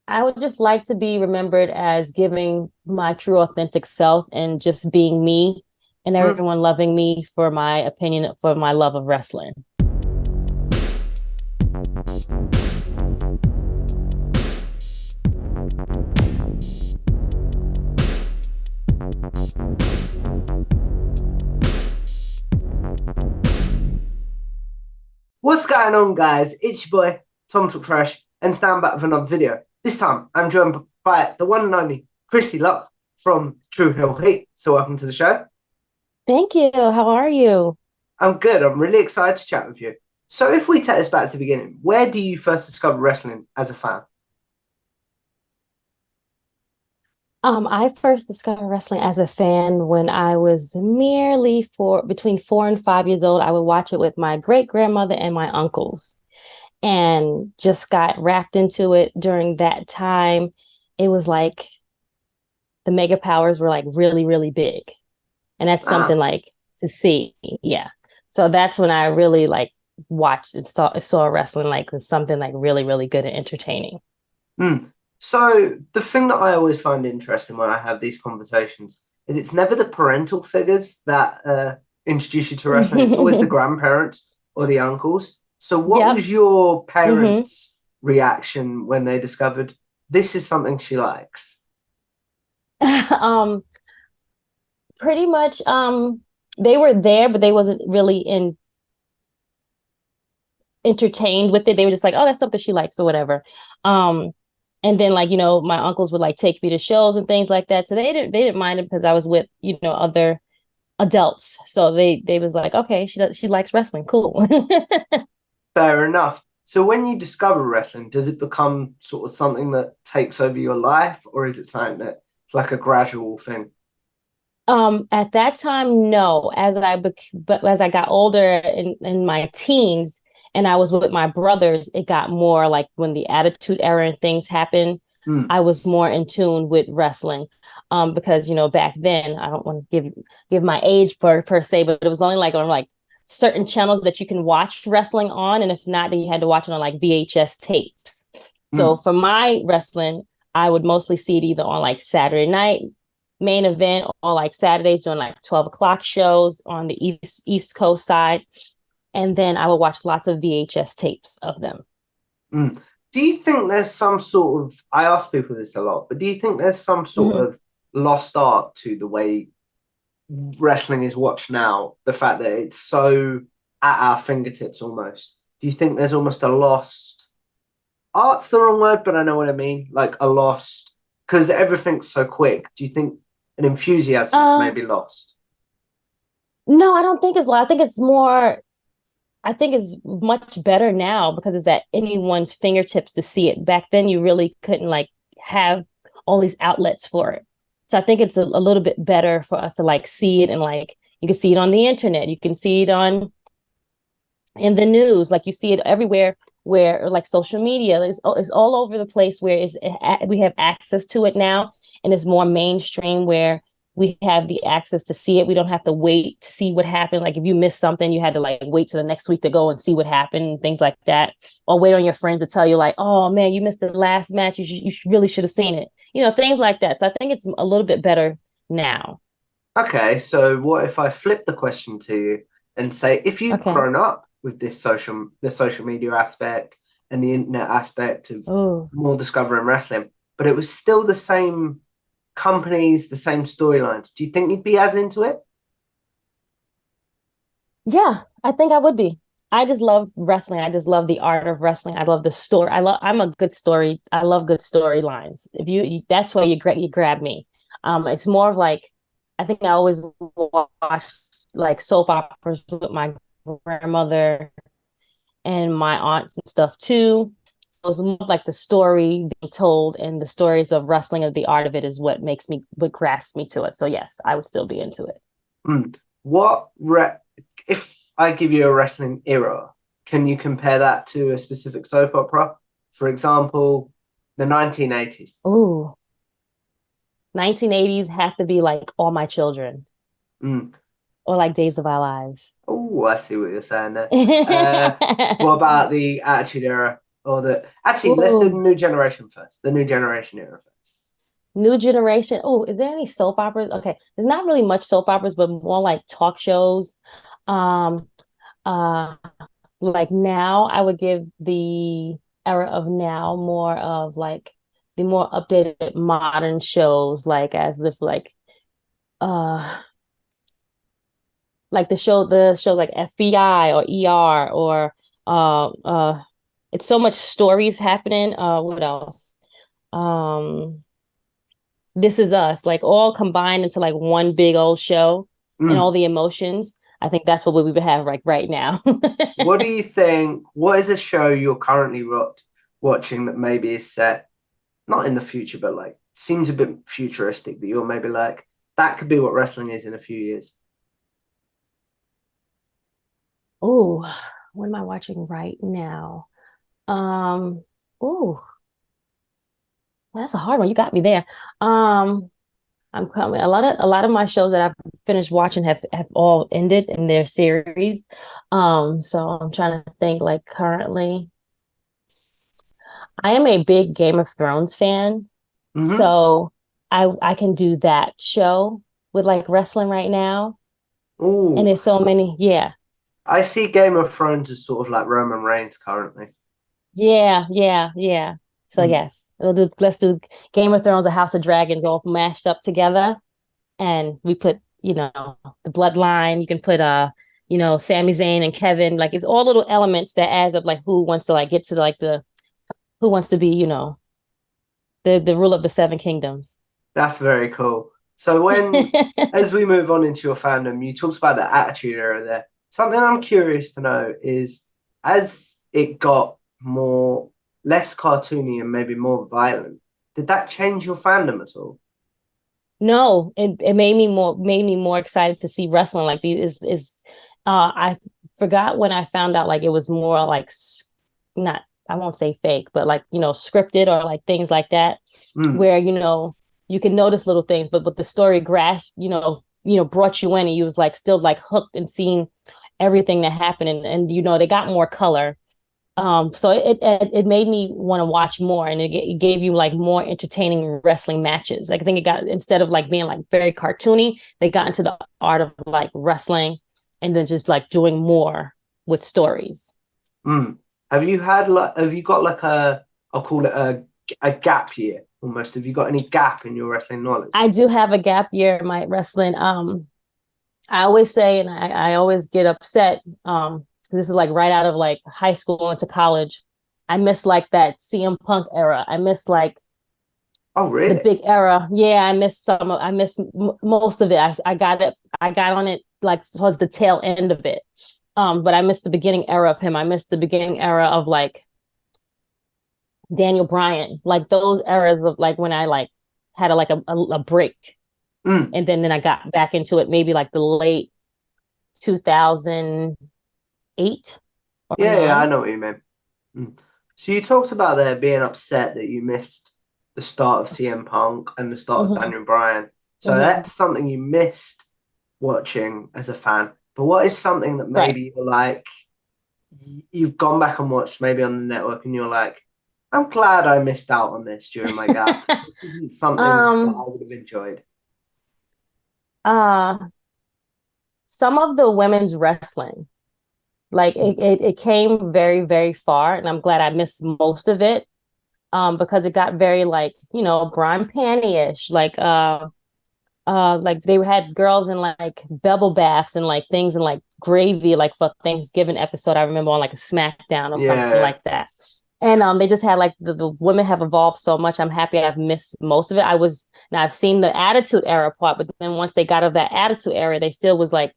I would just like to be remembered as giving my true authentic self and just being me and Mm. everyone loving me for my opinion, for my love of wrestling. What's going on, guys? It's your boy, Tom Talk Trash, and stand back with another video. This time, I'm joined by the one and only Krissy Love from True Hill Heat. So, welcome to the show. Thank you. How are you? I'm good. I'm really excited to chat with you. So, if we take this back to the beginning, where do you first discover wrestling as a fan? I first discovered wrestling as a fan when I was merely between 4 and 5 years old. I would watch it with my great grandmother and my uncles, and just got wrapped into it during that time. It was like the mega powers were like really, really big. And that's something Ah, like to see. Yeah. So that's when I really like watched and saw wrestling like was something like really, really good and entertaining. mm. So, the thing that I always find interesting when I have these conversations is it's never the parental figures that introduce you to wrestling, it's always the grandparents or the uncles. So, what Yep. was your Hmm. parents' reaction when they discovered this is something she likes? um, Pretty much they were there, but they wasn't really entertained with it. They were just like, oh, that's something she likes or whatever. Um, and then like, my uncles would like take me to shows and things like that. So they didn't mind it because I was with, other adults. So they was like, okay, she likes wrestling. Cool. Fair enough. So, when you discover wrestling, does it become sort of something that takes over your life, or is it something that's like a gradual thing? At that time, no. But as I got older in my teens and I was with my brothers, it got more like when the Attitude Era and things happened, Mm, I was more in tune with wrestling. Because back then, I don't want to give my age per se, but it was only like on like certain channels that you can watch wrestling on, and if not, then you had to watch it on like VHS tapes. So mm. for my wrestling, I would mostly see it either on like Saturday night main event or like Saturdays doing like 12 o'clock shows on the East Coast side. And then I would watch lots of VHS tapes of them. Mm. Do you think there's some sort of, I ask people this a lot, but do you think there's some sort Mm-hmm. of lost art to the way wrestling is watched now? The fact that it's so at our fingertips almost. Do you think there's almost a lost, art's the wrong word, but I know what I mean? Like a lost, because everything's so quick. Do you think an enthusiasm's Uh, maybe lost? no, I don't think it's I think it's more. I think it's much better now because it's at anyone's fingertips to see it. Back then, you really couldn't like have all these outlets for it. So I think it's a little bit better for us to like see it, and like you can see it on the internet, you can see it on in the news, like you see it everywhere where like social media is all over the place where we have access to it now, and it's more mainstream where we have the access to see it. We don't have to wait to see what happened. Like if you missed something, you had to like wait till the next week to go and see what happened and things like that, or wait on your friends to tell you like, oh man, you missed the last match, really should have seen it, things like that. So I think it's a little bit better now. Okay, so what if I flip the question to you and say, if you'd Okay. grown up with the social media aspect and the internet aspect of Oh, more discovering wrestling, but it was still the same companies, the same storylines, do you think you'd be as into it? yeah, I think I would be. I just love wrestling. I just love the art of wrestling. I love the story. I'm a good story. I love good storylines. If that's why you grab me. It's more of like, I think I always watch like soap operas with my grandmother and my aunts and stuff too. So it's more like the story being told, and the stories of wrestling, of the art of it is what grasps me to it. So yes, I would still be into it. Mm. What if I give you a wrestling era? Can you compare that to a specific soap opera? For example, the 1980s. Ooh, 1980s have to be like All My Children Mm. or like Days of Our Lives. Oh, I see what you're saying there. Uh, what about the Attitude Era? or the actually let's do the Ooh, new generation first. The new generation era first. new generation. Oh, is there any soap operas? Okay, there's not really much soap operas, but more like talk shows. Um, uh, like now, I would give the era of now more of like the more updated modern shows, as if uh the show like FBI or ER or uh uh it's so much stories happening. What else? Um This Is Us, like all combined into like one big old show and all Mm. the emotions. I think that's what we would have like right now. What do you think? What is a show you're currently watching that maybe is set not in the future, but like seems a bit futuristic that you're maybe like that could be what wrestling is in a few years? Oh, what am I watching right now? Um, oh, that's a hard one. You got me there. Um, I'm coming. A lot of my shows that I've finished watching have all ended in their series. So I'm trying to think like currently. I am a big Game of Thrones fan, Mm-hmm. so I can do that show with like wrestling right now. And Oh, there's so many, yeah. I see Game of Thrones as sort of like Roman Reigns currently. Yeah, yeah, yeah. So Mm. yes, let's do Game of Thrones, a House of Dragons all mashed up together. And we put, the bloodline. You can put Sami Zayn and Kevin. Like it's all little elements that adds up like who wants to like get to like the who wants to be, the rule of the seven kingdoms. That's very cool. So as we move on into your fandom, you talked about the attitude era there. Something I'm curious to know is as it got less cartoony and maybe more violent, did that change your fandom at all? No, it made me more excited to see wrestling. Like these is I forgot when I found out like it was more like not, I won't say fake, but like scripted or like things like that, Mm, where you can notice little things, but the story grasp brought you in, and you was like still like hooked and seeing everything that happened, and they got more color. So it made me want to watch more, and it gave you like more entertaining wrestling matches. Like I think it got, instead of like being like very cartoony, they got into the art of like wrestling, and then just like doing more with stories. mm. Have you got like I'll call it a gap year almost. Have you got any gap in your wrestling knowledge? I do have a gap year in my wrestling. I always say, and I always get upset. This is like right out of like high school into college. I miss like that CM Punk era. I miss like Oh, the really? big era. Yeah, I miss most of it. I got it. I got on it like towards the tail end of it. But I missed the beginning era of him. I missed the beginning era of like Daniel Bryan, like those eras of like when I like had a break, Mm. and then I got back into it maybe like the late 2008 or Yeah, yeah, I 9. know what you mean. Mm. So you talked about there being upset that you missed the start of CM Punk and the start of Mm-hmm, Daniel Bryan. So mm-hmm. that's something you missed watching as a fan. But what is something that Right. maybe you're like, you've gone back and watched maybe on the network and you're like, I'm glad I missed out on this during my gap. This isn't something that I um would have enjoyed. uh some of the women's wrestling, like it came very, very far, and I'm glad I missed most of it. Because it got very like, Brian Panty-ish, like they had girls in like bubble baths and like things and like gravy, like for Thanksgiving episode. I remember on like a SmackDown or something Yeah. like that. And they just had like the women have evolved so much. I'm happy I've missed most of it. Now I've seen the Attitude Era part, but then once they got out of that Attitude Era, they still was like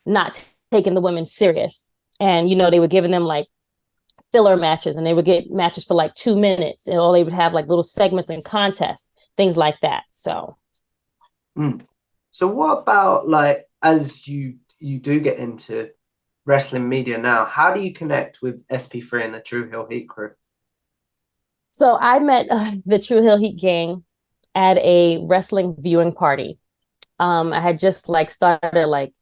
not taking the women serious. And they were giving them like filler matches, and they would get matches for like 2 minutes, and all they would have like little segments and contests, things like that. So Mm. So what about like as you do get into wrestling media now, how do you connect with SP3 and the True Hill Heat crew? I met the True Hill Heat gang at a wrestling viewing party. I had just like started like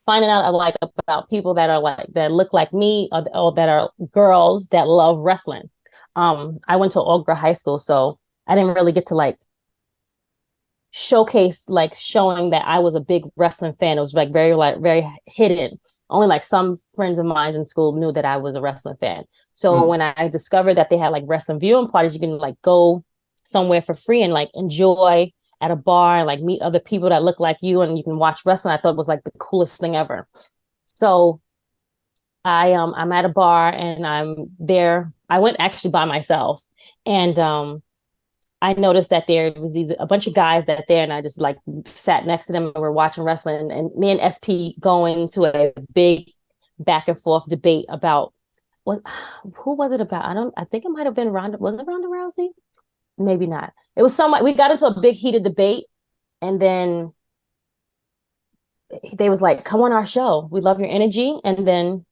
finding out like about people that are like that look like me, or that are girls that love wrestling. I went to all girl high school, so I didn't really get to like showcase like showing that I was a big wrestling fan. It was like very hidden. Only like some friends of mine in school knew that I was a wrestling fan. So Mm, when I discovered that they had like wrestling viewing parties, you can like go somewhere for free and like enjoy at a bar and like meet other people that look like you and you can watch wrestling. I thought it was like the coolest thing ever. So I'm at a bar and I'm there. I went actually by myself, and I noticed that there was a bunch of guys that there, and I just like sat next to them and we're watching wrestling, and me and SP going to a big back and forth debate about what who was it about? I think it might have been Ronda. Was it Ronda Rousey? Maybe not. It was somebody. We got into a big heated debate, and then they was like, "Come on our show. We love your energy." And then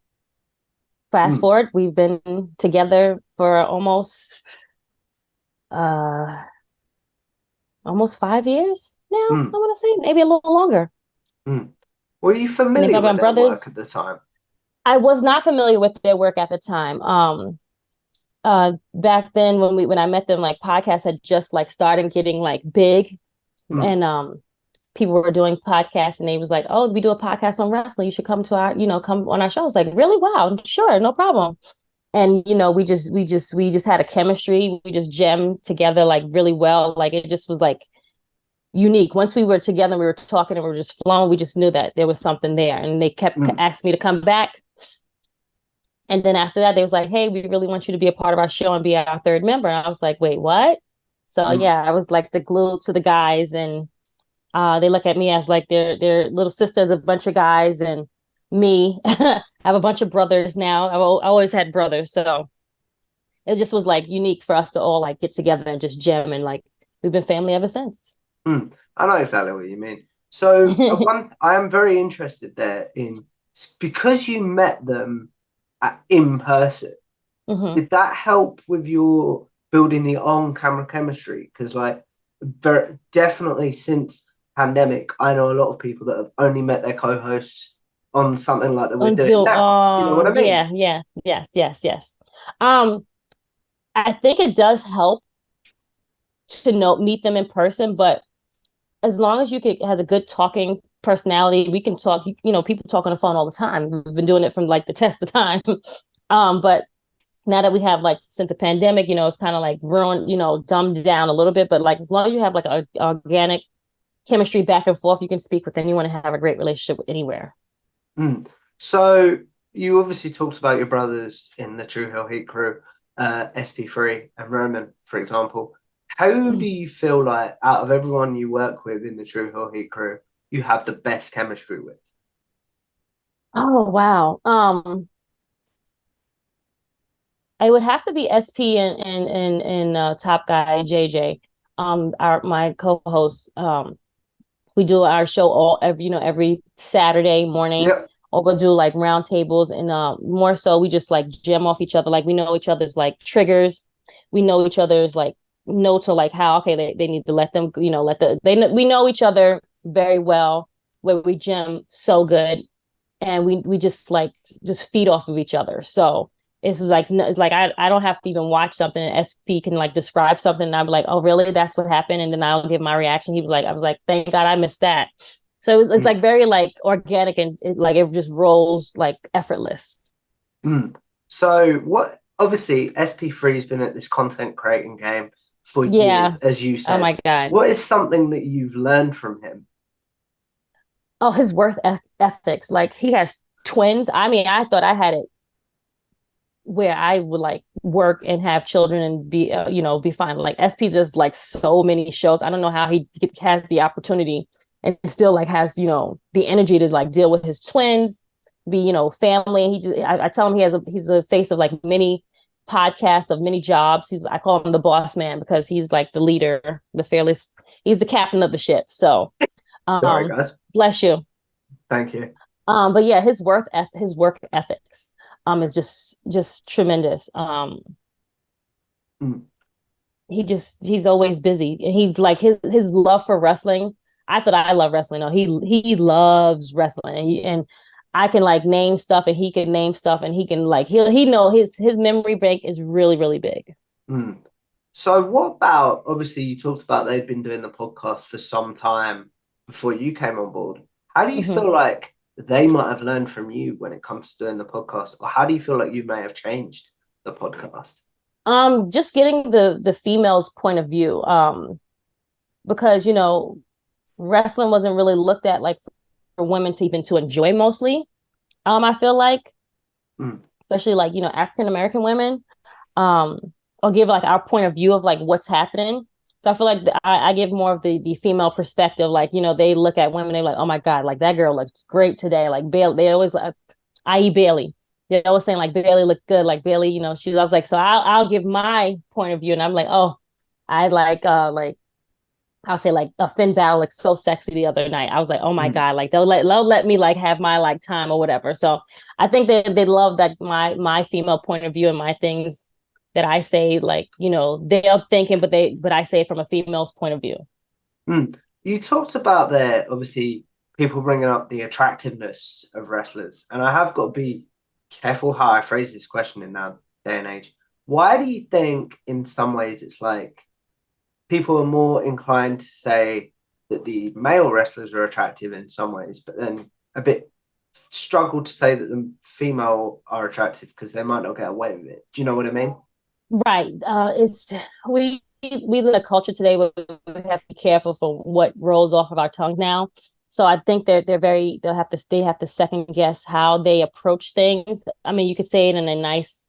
fast mm, forward, we've been together for uh almost 5 years now. I mm, want to say maybe a little longer. mm. Were you And if familiar I've with got their work brothers, at the time? I was not familiar with their work at the time. Back then when I met them, like podcasts had just like started getting like big, Mm, and people were doing podcasts, and they was like, "Oh, we do a podcast on wrestling. You should come to our, come on our show." I was like, "Really? Wow, sure, no problem." And we just had a chemistry. We just gemmed together like really well. Like it just was like unique. Once we were together, we were talking and we were just flowing. We just knew that there was something there, and they kept mm, asking me to come back. And then after that, they was like, "Hey, we really want you to be a part of our show and be our third member." And I was like, "Wait, what?" So mm. yeah, I was like the glue to the guys, and they look at me as like their little sisters, a bunch of guys, and me. I have a bunch of brothers now. I always had brothers, so it just was like unique for us to all like get together and just gem, and like we've been family ever since. Mm, I know exactly what you mean. So, one, I am very interested there in because you met them in person. Hmm. Did that help with your building the on-camera chemistry? Because, like, very definitely since pandemic, I know a lot of people that have only met their co-hosts on something like that we're On doing Zoom. now. You know what I mean? Yeah, yeah, yes, yes, yes. Um, I think it does help to know meet them in person, but as long as you can has a good talking personality, we can talk. People talk on the phone all the time. We've been doing it from like the test of time. But now that we have like since the pandemic, it's kind of like ruined, dumbed down a little bit. But like as long as you have like a organic chemistry back and forth, you can speak with anyone and have a great relationship with anywhere. Mm. So you obviously talked about your brothers in the True Hill Heat crew, SP3 and Roman, for example. How do you feel like out of everyone you work with in the True Hill Heat crew, you have the best chemistry with? Oh wow. I would have to be SP and Top Guy JJ. Our my co-host. We do our show every Saturday morning, Yep. or we'll do like round tables, and more so we just like gem off each other. Like we know each other's like triggers. We know each other's like know to like how okay they need to let them, we know each other very well, where we gem so good, and we just feed off of each other. So it's like I don't have to even watch something, and SP can like describe something, and I'm like, oh really, that's what happened, and then I'll give my reaction. I was like, thank God I missed that. So it's Mm. like very like organic, and it just rolls like effortless. Mm. So what obviously SP3 has been at this content creating game for years, Yeah. as you Oh said. my God. What is something that you've learned from him? Oh, his ethics. Like he has twins. I mean, I thought I had it where I would like work and have children and be fine. Like SP does like so many shows. I don't know how he has the opportunity and still like has the energy to like deal with his twins, be family. I tell him he's the face of like many podcasts of many jobs. I call him the boss man because he's like the leader, the fearless. He's the captain of the ship. So, Sorry, guys. bless you. Thank you. But yeah, his work ethics is just tremendous. Mm. He's always busy, and he like his love for wrestling. I thought I love wrestling. No, he loves wrestling, and I can like name stuff, and he can name stuff, and he can like he know his memory bank is really really big. Mm. So what about, obviously you talked about they'd been doing the podcast for some time before you came on board. How do you Mm-hmm. feel like they might have learned from you when it comes to doing the podcast? Or how do you feel like you may have changed the podcast? Just getting the female's point of view. Because wrestling wasn't really looked at like for women to even to enjoy mostly. I feel like, Mm. especially like African American women, um, or give like our point of view of like what's happening. So I feel like I give more of the female perspective. Like they look at women, they're like, oh my god, like that girl looks great today. Like Bailey, they always i.e. Bailey. They're always saying like Bailey looked good. Like Bailey, I was like, so I'll give my point of view, and I'm like, oh, I like I'll say like a Finn Balor like so sexy the other night. I was like, oh my Mm. God, like they'll let me like have my like time or whatever. So I think they love that my female point of view and my things that I say, like, they're thinking, but I say it from a female's point of view. Mm. You talked about there, obviously, people bringing up the attractiveness of wrestlers, and I have got to be careful how I phrase this question in now day and age. Why do you think, in some ways, it's like people are more inclined to say that the male wrestlers are attractive in some ways, but then a bit struggle to say that the female are attractive because they might not get away with it? Do you know what I mean? Right. It's we live in a culture today where we have to be careful for what rolls off of our tongue now. So I think they have to second guess how they approach things. I mean, you could say it in a nice,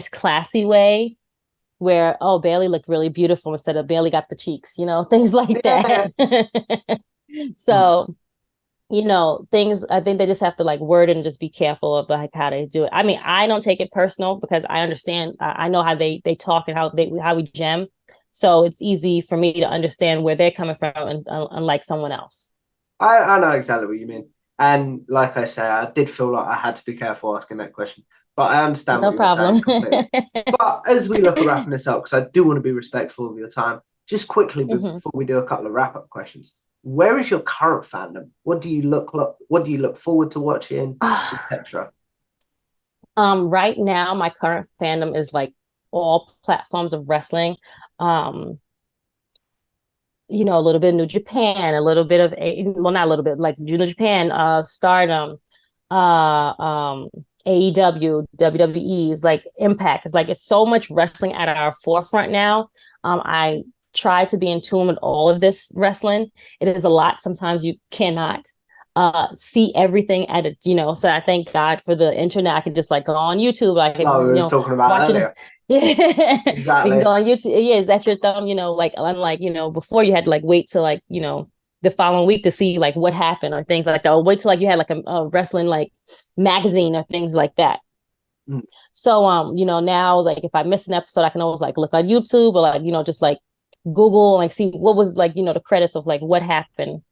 classy way where, oh, Bailey looked really beautiful instead of Bailey got the cheeks, things like Yeah. that. So things, I think they just have to like word and just be careful of like how they do it. I mean, I don't take it personal because I understand, I know how they talk and how we gem. So it's easy for me to understand where they're coming from, and unlike someone else. I know exactly what you mean. And like I say, I did feel like I had to be careful asking that question, but I understand No what you're saying problem. completely. But as we look at wrapping this up, because I do want to be respectful of your time, just quickly Mhm. before we do a couple of wrap up questions, where is your current fandom? What do you look forward to watching, etc.? Right now, my current fandom is like all platforms of wrestling. Um, a little bit of New Japan, a little bit of well, not a little bit, like New Japan, Stardom, AEW, WWE is like Impact. It's like it's so much wrestling at our forefront now. I try to be in tune with all of this wrestling. It is a lot. Sometimes you cannot see everything at it, So I thank God for the internet. I can just like go on YouTube. I No, we can, was talking about watch it. earlier. Yeah, we can Exactly. go on YouTube. Yeah, is that your thumb? Like unlike, before you had to like wait till like, the following week to see like what happened or things like that. Or wait till like you had like a wrestling like magazine or things like that. Mm. So now like if I miss an episode, I can always like look on YouTube or like, just like Google and like see what was like, the credits of like what happened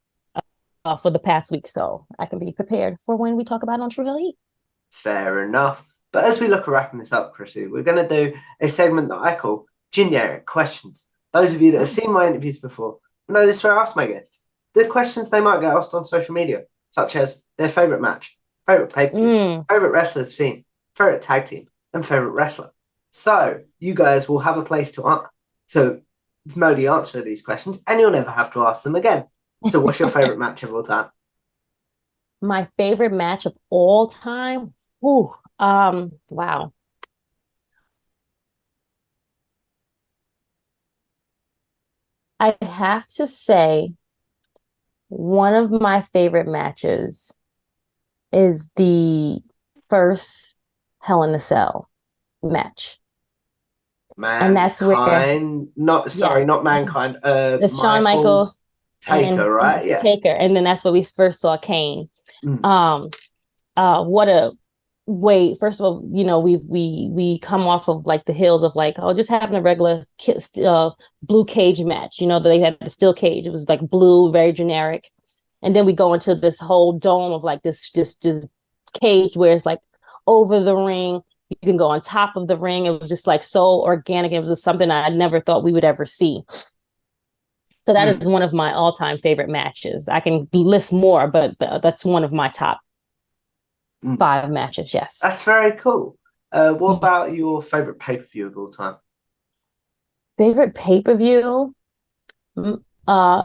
for the past week. So I can be prepared for when we talk about it on True Hill Heat. Fair enough. But as we look at wrapping this up, Krissy, we're going to do a segment that I call generic questions. Those of you that have Oh. seen my interviews before know this is where I ask my guests the questions they might get asked on social media, such as their favorite match, favorite pay per view, Mm. favorite wrestler's theme, favorite tag team, and favorite wrestler. So you guys will have a place to know the answer to these questions, and you'll never have to ask them again. So, what's your favorite match of all time? My favorite match of all time. Ooh, wow. I have to say one of my favorite matches is the first Hell in a Cell match. And that's where, Mankind, not yeah, sorry, not mankind. the Shawn Michaels Michael's Taker, and right? Yeah. Taker. And then that's where we first saw Kane. Mm. Um, what a way. First of all, we come off of like the hills of like, oh, just having a regular blue cage match. They had the steel cage. It was like blue, very generic. And then we go into this whole dome of like this cage where it's like over the ring. You can go on top of the ring. It was just like so organic. It was just something I never thought we would ever see. So that Mm, is one of my all-time favorite matches. I can list more, but that's one of my top mm. five matches. Yes. That's very cool. What about your favorite pay-per-view of all time? Favorite pay-per-view? Mm, Uh,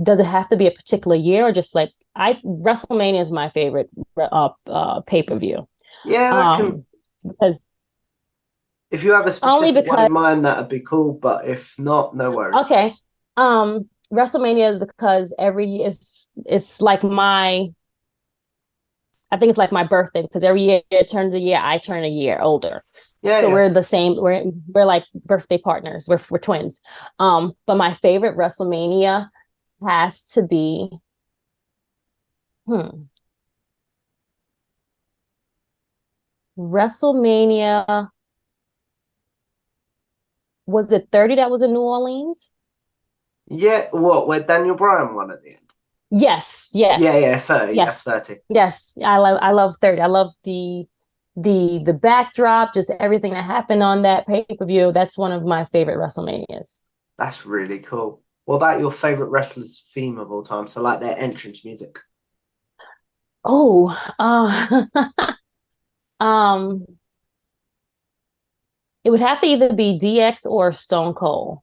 does it have to be a particular year or just like I WrestleMania is my favorite pay-per-view. Yeah, that can. Um, because If you have a only specific one because in mind, that'd be cool. But if not, no worries. okay. WrestleMania is because every year it's like my I think it's like my birthday because every year it turns a year, I turn a year older. Yeah, So yeah. we're the same. We're like birthday partners. We're twins. But my favorite WrestleMania has to be hmm, WrestleMania. Was it 30 that was in New Orleans? Yeah, what? Where Daniel Bryan won at the end? Yes, Yeah, yes, yeah, 30, yeah, yes, 30. yes. I love 30. I love the backdrop, just everything that happened on that pay-per-view. That's one of my favorite WrestleManias. That's really cool. What about your favorite wrestler's theme of all time? So, like their entrance music. Oh, um, it would have to either be DX or Stone Cold.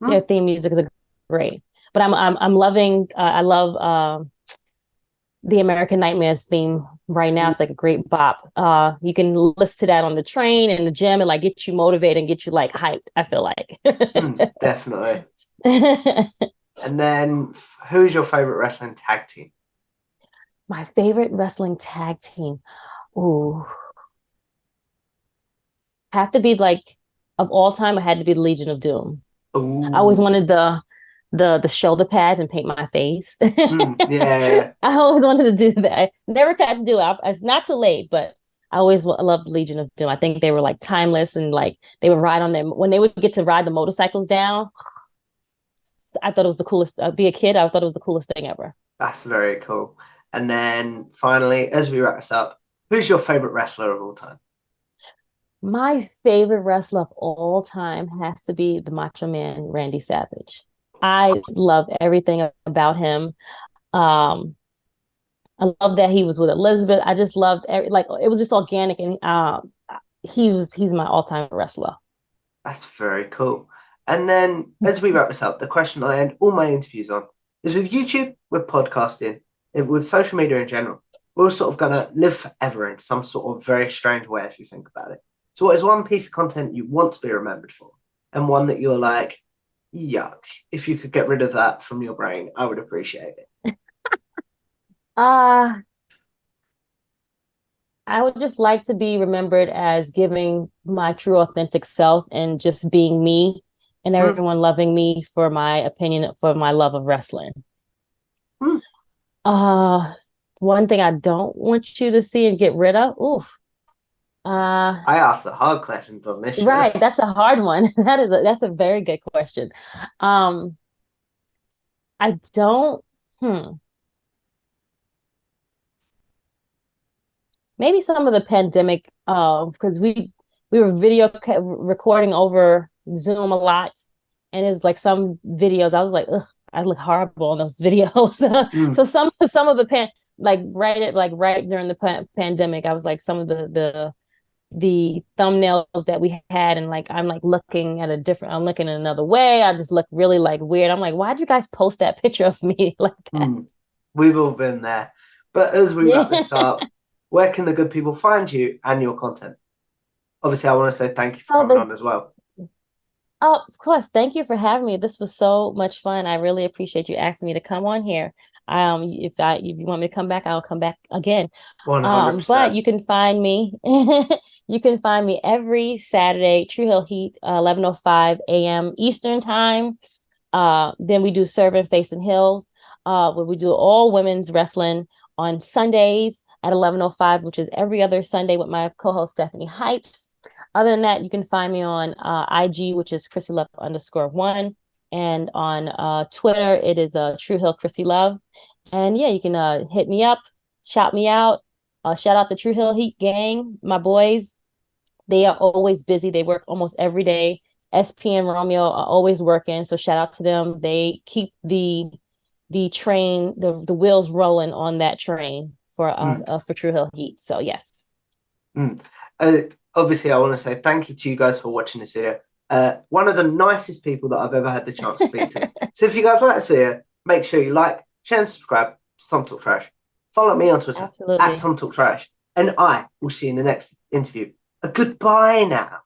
Hmm? Their theme music is great. But I'm loving I love the American Nightmares theme right now. It's like a great bop. You can listen to that on the train in the gym and like get you motivated and get you like hyped, I feel like. Definitely. And then, who's your favorite wrestling tag team? My favorite wrestling tag team. Ooh, have to be like of all time, it had to be the Legion of Doom. I always Ooh, wanted the shoulder pads and paint my face. yeah, I always wanted to do that. Never got to do it. It's not too late, but I always loved Legion of Doom. I think they were like timeless and like they would ride on them when they would get to ride the motorcycles down. I thought it was the coolest. Be a kid, I thought it was the coolest thing ever. that's very cool. And then finally, as we wrap this up, who's your favorite wrestler of all time? My favorite wrestler of all time has to be the Macho Man, Randy Savage. I love everything about him. Um, I love that he was with Elizabeth. I just loved like it was just organic, and he's my all time wrestler. That's very cool. And then, as we wrap this up, the question I end all my interviews on is with YouTube, with podcasting, with social media in general, we're all sort of going to live forever in some sort of very strange way if you think about it. So, what is one piece of content you want to be remembered for, and one that you're like, yuck, if you could get rid of that from your brain, I would appreciate it. Uh I would just like to be remembered as giving my true authentic self and just being me and Hmm, everyone loving me for my opinion for my love of wrestling. hmm. Uh one thing I don't want you to see and get rid of. Oof. Uh I asked the hard questions on this show. right, that's a hard one. That's a very good question. Um I don't maybe some of the pandemic because we were recording over Zoom a lot and it's like some videos I was like ugh, I look horrible in those videos. Hmm, So some of the right during the pandemic I was like some of the thumbnails that we had and like I'm like looking at I'm looking in another way. I just look really like weird. I'm like, why'd you guys post that picture of me like that? hmm. We've all been there. But as we wrap Yeah. this up, where can the good people find you and your content? Obviously, I want to say thank you for So coming the on as well. Oh, of course. Thank you for having me. This was so much fun. I really appreciate you asking me to come on here. If you want me to come back, I'll come back again. But 100%. you can find me. You can find me every Saturday, True Hill Heat, 11:05 a.m. Eastern time. Then we do Serve and Face and Hills, where we do all women's wrestling on Sundays at 11:05, which is every other Sunday with my co-host Stephanie Hypes. Other than that, you can find me on IG, which is Krissy Love _1. And on Twitter, it is True Hill Krissy Love. And yeah, you can hit me up, shout me out. Shout out the True Hill Heat gang, my boys. They are always busy. They work almost every day SP and Romeo are always working, so shout out to them. They keep the train, the wheels rolling on that train Mm, for True Hill Heat. So yes. mm. Uh, Obviously, I want to say thank you to you guys for watching this video. One of the nicest people that I've ever had the chance to speak to. So if you guys like this video, make sure you like, share, and subscribe to Tom Talk Trash. Follow me on Twitter at Absolutely. Tom Talk Trash, and I will see you in the next interview. A goodbye now.